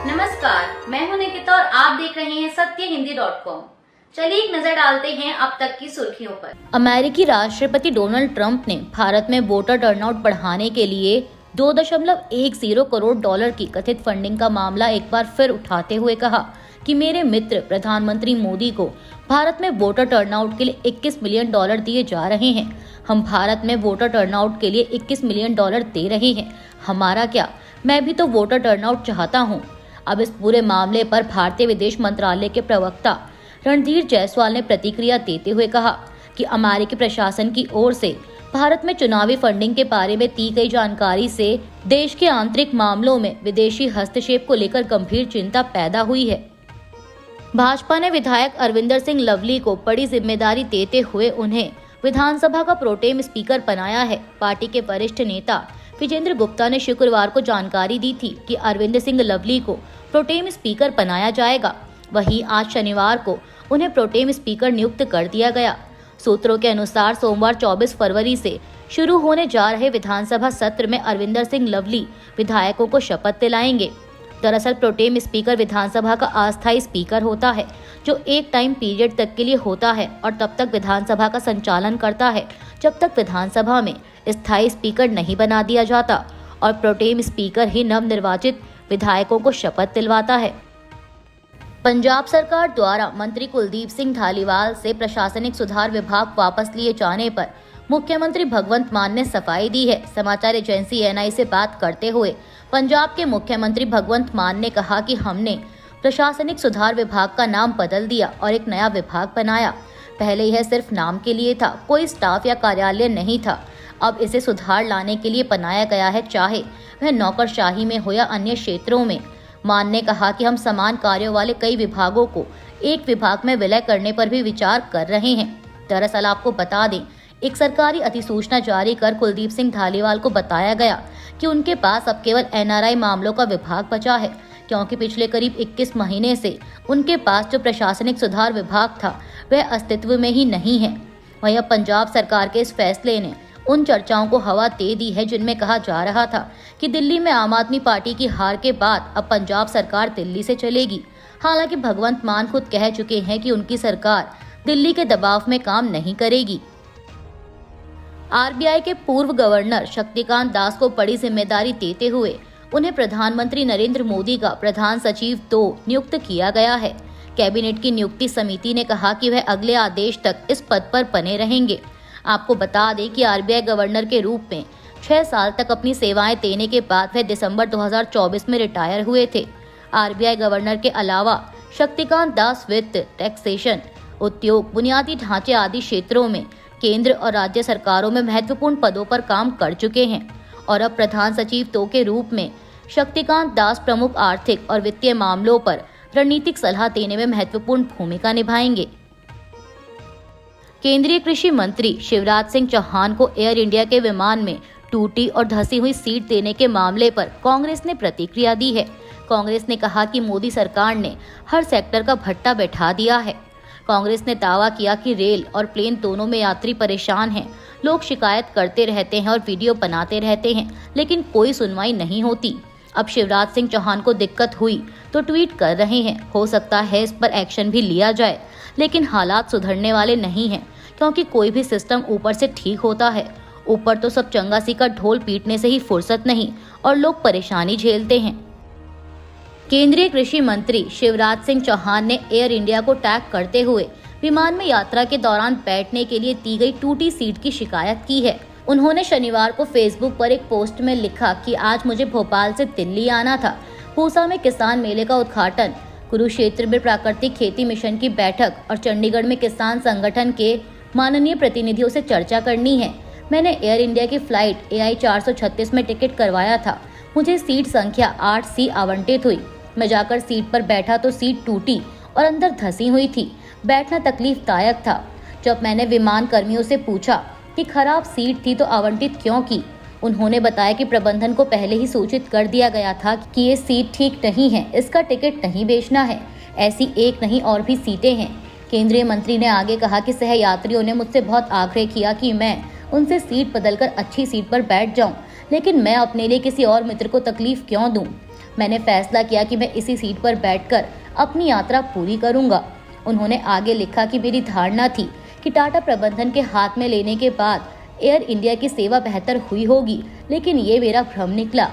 नमस्कार, मैं हूं निकिता और आप देख रहे हैं सत्यहिंदी.com। चलिए एक नजर डालते हैं अब तक की सुर्खियों पर। अमेरिकी राष्ट्रपति डोनाल्ड ट्रंप ने भारत में वोटर टर्नआउट बढ़ाने के लिए 2.10 करोड़ डॉलर की कथित फंडिंग का मामला एक बार फिर उठाते हुए कहा कि मेरे मित्र प्रधानमंत्री मोदी को भारत में वोटर टर्नआउट के लिए 21 मिलियन डॉलर दिए जा रहे हैं। हम भारत में वोटर टर्नआउट के लिए 21 मिलियन डॉलर दे रहे हैं। हमारा क्या, मैं भी तो वोटर टर्नआउट चाहता हूं। अब इस पूरे मामले पर भारतीय विदेश मंत्रालय के प्रवक्ता रणधीर जायसवाल ने प्रतिक्रिया देते हुए कहा कि अमेरिकी प्रशासन की ओर से भारत में चुनावी फंडिंग के बारे में दी गई जानकारी से देश के आंतरिक मामलों में विदेशी हस्तक्षेप को लेकर गंभीर चिंता पैदा हुई है। भाजपा ने विधायक अरविंदर सिंह लवली को बड़ी जिम्मेदारी देते हुए उन्हें विधानसभा का प्रोटेम स्पीकर बनाया है। पार्टी के वरिष्ठ नेता विजेंद्र गुप्ता ने शुक्रवार को जानकारी दी थी कि अरविंद सिंह लवली को प्रोटेम स्पीकर बनाया जाएगा। वहीं आज शनिवार को उन्हें प्रोटेम स्पीकर नियुक्त कर दिया गया। सूत्रों के अनुसार सोमवार 24 फरवरी से शुरू होने जा रहे विधानसभा सत्र में अरविंदर सिंह लवली विधायकों को शपथ दिलाएंगे। दरअसल प्रोटेम स्पीकर विधानसभा का अस्थायी स्पीकर होता है जो एक टाइम पीरियड तक के लिए होता है और तब तक विधानसभा का संचालन करता है जब तक विधानसभा में स्थायी स्पीकर नहीं बना दिया जाता और प्रोटेम स्पीकर ही नवनिर्वाचित विधायकों को शपथ दिलवाता है। पंजाब सरकार द्वारा मंत्री कुलदीप सिंह धालीवाल से प्रशासनिक सुधार विभाग वापस लिए जाने पर मुख्यमंत्री भगवंत मान ने सफाई दी है। समाचार एजेंसी एएनआई से बात करते हुए पंजाब के मुख्यमंत्री भगवंत मान ने कहा कि हमने प्रशासनिक सुधार विभाग का नाम बदल दिया और एक नया विभाग बनाया। पहले यह सिर्फ नाम के लिए था, कोई स्टाफ या कार्यालय नहीं था। अब इसे सुधार लाने के लिए बनाया गया है, चाहे वह नौकरशाही में हो या अन्य क्षेत्रों में। मान ने कहा कि हम समान कार्यों वाले कई विभागों को एक विभाग में विलय करने पर भी विचार कर रहे हैं। दरअसल आपको बता दें, एक सरकारी अधिसूचना जारी कर कुलदीप सिंह धालीवाल को बताया गया कि उनके पास अब केवल एनआरआई मामलों का विभाग बचा है, क्योंकि पिछले करीब 21 महीने से उनके पास जो प्रशासनिक सुधार विभाग था वह अस्तित्व में ही नहीं है। वहीं अब पंजाब सरकार के इस फैसले ने उन चर्चाओं को हवा दे दी है जिनमें कहा जा रहा था कि दिल्ली में आम आदमी पार्टी की हार के बाद अब पंजाब सरकार दिल्ली से चलेगी। हालांकि भगवंत मान खुद कह चुके हैं कि उनकी सरकार दिल्ली के दबाव में काम नहीं करेगी। आरबीआई के पूर्व गवर्नर शक्तिकांत दास को बड़ी जिम्मेदारी देते हुए उन्हें प्रधानमंत्री नरेंद्र मोदी का प्रधान सचिव 2 नियुक्त किया गया है। कैबिनेट की नियुक्ति समिति ने कहा कि वह अगले आदेश तक इस पद पर बने रहेंगे। आपको बता दें कि आरबीआई गवर्नर के रूप में 6 साल तक अपनी सेवाएं देने के बाद वह दिसंबर 2024 में रिटायर हुए थे। आरबीआई गवर्नर के अलावा शक्तिकांत दास वित्त, टैक्सेशन, उद्योग, बुनियादी ढांचे आदि क्षेत्रों में केंद्र और राज्य सरकारों में महत्वपूर्ण पदों पर काम कर चुके हैं और अब प्रधान सचिव 2 के रूप में शक्तिकांत दास प्रमुख आर्थिक और वित्तीय मामलों पर रणनीतिक सलाह देने में महत्वपूर्ण भूमिका निभाएंगे। केंद्रीय कृषि मंत्री शिवराज सिंह चौहान को एयर इंडिया के विमान में टूटी और धंसी हुई सीट देने के मामले पर कांग्रेस ने प्रतिक्रिया दी है। कांग्रेस ने कहा कि मोदी सरकार ने हर सेक्टर का भट्टा बैठा दिया है। कांग्रेस ने दावा किया कि रेल और प्लेन दोनों में यात्री परेशान हैं। लोग शिकायत करते रहते हैं और वीडियो बनाते रहते हैं, लेकिन कोई सुनवाई नहीं होती। अब शिवराज सिंह चौहान को दिक्कत हुई तो ट्वीट कर रहे हैं। हो सकता है इस पर एक्शन भी लिया जाए, लेकिन हालात सुधरने वाले नहीं हैं, क्योंकि कोई भी सिस्टम ऊपर से ठीक होता है। ऊपर तो सब चंगासी का ढोल पीटने से ही फुर्सत नहीं और लोग परेशानी झेलते हैं। केंद्रीय कृषि मंत्री शिवराज सिंह चौहान ने एयर इंडिया को टैग करते हुए विमान में यात्रा के दौरान बैठने के लिए दी गई टूटी सीट की शिकायत की है। उन्होंने शनिवार को फेसबुक पर एक पोस्ट में लिखा कि आज मुझे भोपाल से दिल्ली आना था। पूसा में किसान मेले का उद्घाटन, कुरुक्षेत्र में प्राकृतिक खेती मिशन की बैठक और चंडीगढ़ में किसान संगठन के माननीय प्रतिनिधियों से चर्चा करनी है। मैंने एयर इंडिया की फ्लाइट AI 436 में टिकट करवाया था। मुझे सीट संख्या 8C आवंटित हुई। मैं जाकर सीट पर बैठा तो सीट टूटी और अंदर धंसी हुई थी। बैठना तकलीफदायक था। जब मैंने विमान कर्मियों से पूछा कि खराब सीट थी तो आवंटित क्यों की, उन्होंने बताया कि प्रबंधन को पहले ही सूचित कर दिया गया था कि ये सीट ठीक नहीं है, इसका टिकट नहीं बेचना है। ऐसी एक नहीं और भी सीटें हैं। केंद्रीय मंत्री ने आगे कहा कि सहयात्रियों ने मुझसे बहुत आग्रह किया कि मैं उनसे सीट बदलकर अच्छी सीट पर बैठ जाऊं, लेकिन मैं अपने लिए किसी और मित्र को तकलीफ क्यों दूं। मैंने फैसला किया कि मैं इसी सीट पर बैठकर अपनी यात्रा पूरी करूंगा। उन्होंने आगे लिखा कि मेरी धारणा थी कि टाटा प्रबंधन के हाथ में लेने के बाद एयर इंडिया की सेवा बेहतर हुई होगी, लेकिन ये मेरा भ्रम निकला।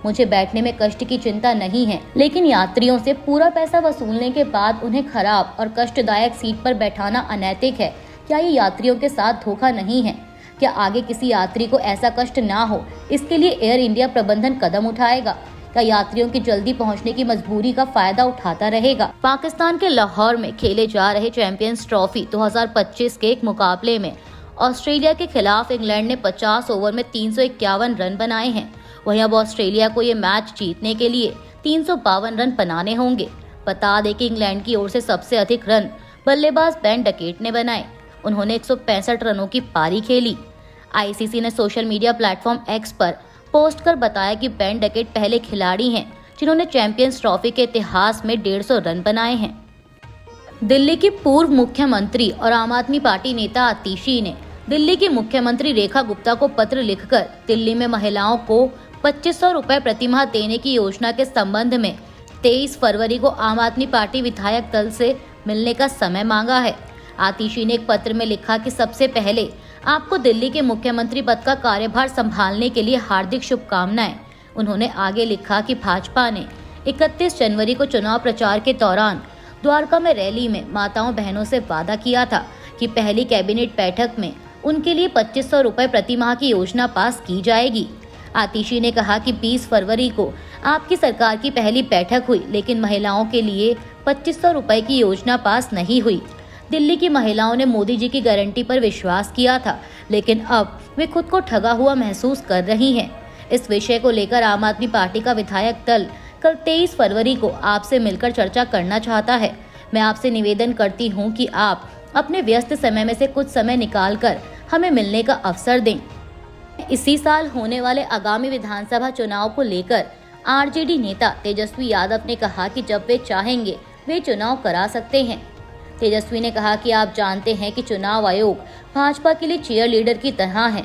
मुझे बैठने में कष्ट की चिंता नहीं है, लेकिन यात्रियों से पूरा पैसा वसूलने के बाद उन्हें खराब और कष्टदायक सीट पर बैठाना अनैतिक है। क्या ये यात्रियों के साथ धोखा नहीं है? क्या आगे किसी यात्री को ऐसा कष्ट ना हो, इसके लिए एयर इंडिया प्रबंधन कदम उठाएगा? क्या यात्रियों की जल्दी पहुंचने की मजबूरी का फायदा उठाता रहेगा? पाकिस्तान के लाहौर में खेले जा रहे चैंपियंस ट्रॉफी 2025 के एक मुकाबले में ऑस्ट्रेलिया के खिलाफ इंग्लैंड ने 50 ओवर में 351 रन बनाए हैं। वहीं अब ऑस्ट्रेलिया को ये मैच जीतने के लिए 352 रन बनाने होंगे। बता दें कि इंग्लैंड की ओर से सबसे अधिक रन बल्लेबाज बेन डकेट ने बनाए। उन्होंने 165 रनों की पारी खेली। आईसीसी ने सोशल मीडिया प्लेटफॉर्म एक्स पर पोस्ट कर बताया कि बेन डकेट पहले खिलाड़ी हैं जिन्होंने चैंपियंस ट्रॉफी के इतिहास में 150 रन बनाए हैं। दिल्ली की पूर्व मुख्यमंत्री और आम आदमी पार्टी नेता आतिशी ने दिल्ली की मुख्यमंत्री रेखा गुप्ता को पत्र लिखकर दिल्ली में महिलाओं को 2500 रुपए प्रतिमाह देने की योजना के संबंध में 23 फरवरी को आम आदमी पार्टी विधायक दल से मिलने का समय मांगा है। आतिशी ने एक पत्र में लिखा कि सबसे पहले आपको दिल्ली के मुख्यमंत्री पद का कार्यभार संभालने के लिए हार्दिक शुभकामनाएं। उन्होंने आगे लिखा कि भाजपा ने 31 जनवरी को चुनाव प्रचार के दौरान द्वारका में रैली में माताओं बहनों से वादा किया था कि पहली कैबिनेट बैठक में उनके लिए 2500 रुपए प्रतिमाह की योजना पास की जाएगी। आतिशी ने कहा कि 20 फरवरी को आपकी सरकार की पहली बैठक हुई, लेकिन महिलाओं के लिए 2500 रुपए की योजना पास नहीं हुई। दिल्ली की महिलाओं ने मोदी जी की गारंटी पर विश्वास किया था, लेकिन अब वे खुद को ठगा हुआ महसूस कर रही हैं। इस विषय को लेकर आम आदमी पार्टी का विधायक दल कल 23 फरवरी को आपसे मिलकर चर्चा करना चाहता है। मैं आपसे निवेदन करती हूं कि आप अपने व्यस्त समय में से कुछ समय निकालकर हमें मिलने का अवसर दें। इसी साल होने वाले आगामी विधानसभा चुनाव को लेकर आरजेडी नेता तेजस्वी यादव ने कहा कि जब वे चाहेंगे वे चुनाव करा सकते हैं। तेजस्वी ने कहा कि आप जानते हैं कि चुनाव आयोग भाजपा के लिए चीयर लीडर की तरह है।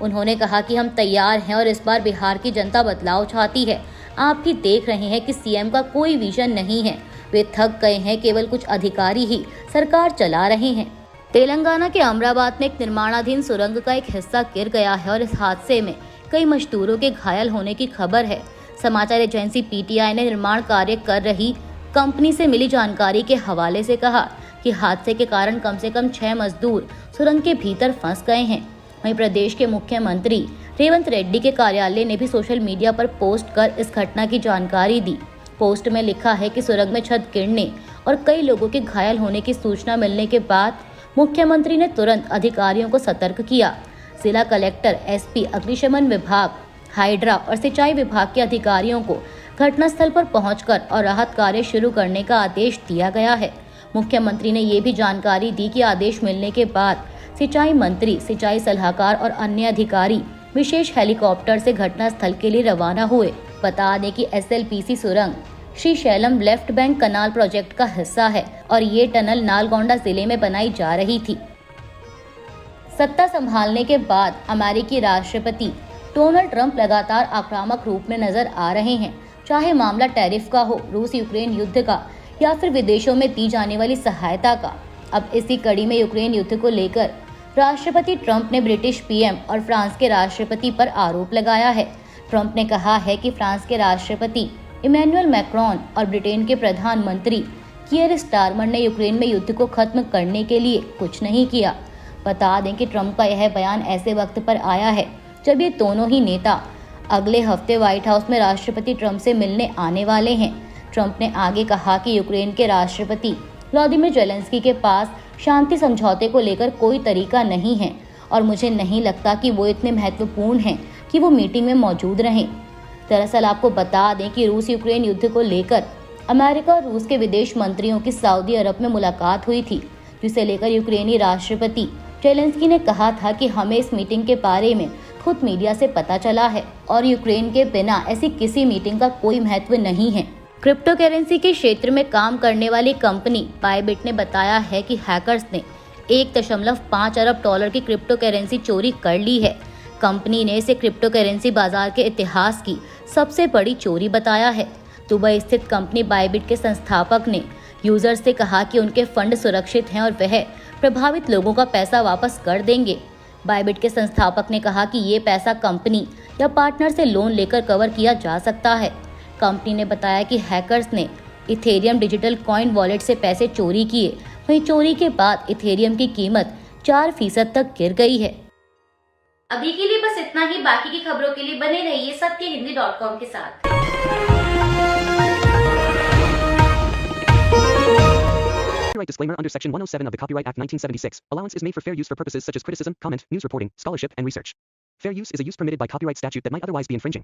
उन्होंने कहा कि हम तैयार हैं और इस बार बिहार की जनता बदलाव चाहती है। आप भी देख रहे हैं कि सीएम का कोई विजन नहीं है, वे थक गए हैं, केवल कुछ अधिकारी ही सरकार चला रहे हैं। तेलंगाना के अमराबाद में एक निर्माणाधीन सुरंग का एक हिस्सा गिर गया है और इस हादसे में कई मजदूरों के घायल होने की खबर है। समाचार एजेंसी पीटीआई ने निर्माण कार्य कर रही कंपनी से मिली जानकारी के हवाले से कहा कि हादसे के कारण कम से कम 6 मजदूर सुरंग के भीतर फंस गए हैं। वहीं प्रदेश के मुख्यमंत्री रेवंत रेड्डी के कार्यालय ने भी सोशल मीडिया पर पोस्ट कर इस घटना की जानकारी दी। पोस्ट में लिखा है कि सुरंग में छत गिरने और कई लोगों के घायल होने की सूचना मिलने के बाद मुख्यमंत्री ने तुरंत अधिकारियों को सतर्क किया। जिला कलेक्टर, एसपी, अग्निशमन विभाग, हाइड्रा और सिंचाई विभाग के अधिकारियों को घटनास्थल पर पहुंचकर और राहत कार्य शुरू करने का आदेश दिया गया है। मुख्यमंत्री ने ये भी जानकारी दी कि आदेश मिलने के बाद सिंचाई मंत्री, सिंचाई सलाहकार और अन्य अधिकारी विशेष हेलीकॉप्टर से घटनास्थल के लिए रवाना हुए। बता दें कि एसएलपीसी सुरंग श्री शैलम लेफ्ट बैंक कनाल प्रोजेक्ट का हिस्सा है और ये टनल नालगोंडा जिले में बनाई जा रही थी। सत्ता संभालने के बाद अमेरिकी राष्ट्रपति डोनाल्ड ट्रंप लगातार आक्रामक रूप में नजर आ रहे हैं, चाहे मामला टैरिफ का हो, रूस यूक्रेन युद्ध का या फिर विदेशों में दी जाने वाली सहायता का। अब इसी कड़ी में यूक्रेन युद्ध को लेकर राष्ट्रपति ट्रंप ने ब्रिटिश पीएम और फ्रांस के राष्ट्रपति पर आरोप लगाया है। ट्रंप ने कहा है कि फ्रांस के राष्ट्रपति इमैनुअल मैक्रोन और ब्रिटेन के प्रधानमंत्री कीयर स्टारमर ने यूक्रेन में युद्ध को खत्म करने के लिए कुछ नहीं किया। बता दें कि ट्रंप का यह बयान ऐसे वक्त पर आया है जब ये दोनों ही नेता अगले हफ्ते व्हाइट हाउस में राष्ट्रपति ट्रंप से मिलने आने वाले हैं। ट्रंप ने आगे कहा कि यूक्रेन के राष्ट्रपति व्लादिमीर जेलेंस्की के पास शांति समझौते को लेकर कोई तरीका नहीं है और मुझे नहीं लगता कि वो इतने महत्वपूर्ण हैं कि वो मीटिंग में मौजूद रहें। दरअसल आपको बता दें कि रूस यूक्रेन युद्ध को लेकर अमेरिका और रूस के विदेश मंत्रियों की सऊदी अरब में मुलाकात हुई थी, जिसे लेकर यूक्रेनी राष्ट्रपति जेलेंस्की ने कहा था कि हमें इस मीटिंग के बारे में खुद मीडिया से पता चला है और यूक्रेन के बिना ऐसी किसी मीटिंग का कोई महत्व नहीं है। क्रिप्टो करेंसी के क्षेत्र में काम करने वाली कंपनी बायबिट ने बताया है कि हैकर्स ने 1.5 अरब डॉलर की क्रिप्टो करेंसी चोरी कर ली है। कंपनी ने इसे क्रिप्टो करेंसी बाजार के इतिहास की सबसे बड़ी चोरी बताया है। दुबई स्थित कंपनी बाइबिट के संस्थापक ने यूजर्स से कहा कि उनके फंड सुरक्षित हैं और वह प्रभावित लोगों का पैसा वापस कर देंगे। बाइबिट के संस्थापक ने कहा कि ये पैसा कंपनी या पार्टनर से लोन लेकर कवर किया जा सकता है। कंपनी ने बताया कि हैकर्स ने इथेरियम डिजिटल कॉइन वॉलेट से पैसे चोरी किए। वहीं चोरी के बाद इथेरियम की कीमत 4% तक गिर गई है। अभी के लिए बस इतना ही। बाकी की खबरों के लिए बने रहिए सत्यहिंदी.com के साथ। Copyright disclaimer under Section 107 of the Copyright Act 1976. Allowance is made for fair use for purposes such as criticism, comment, news reporting, scholarship, and research. Fair use is a use permitted by copyright statute that might otherwise be infringing.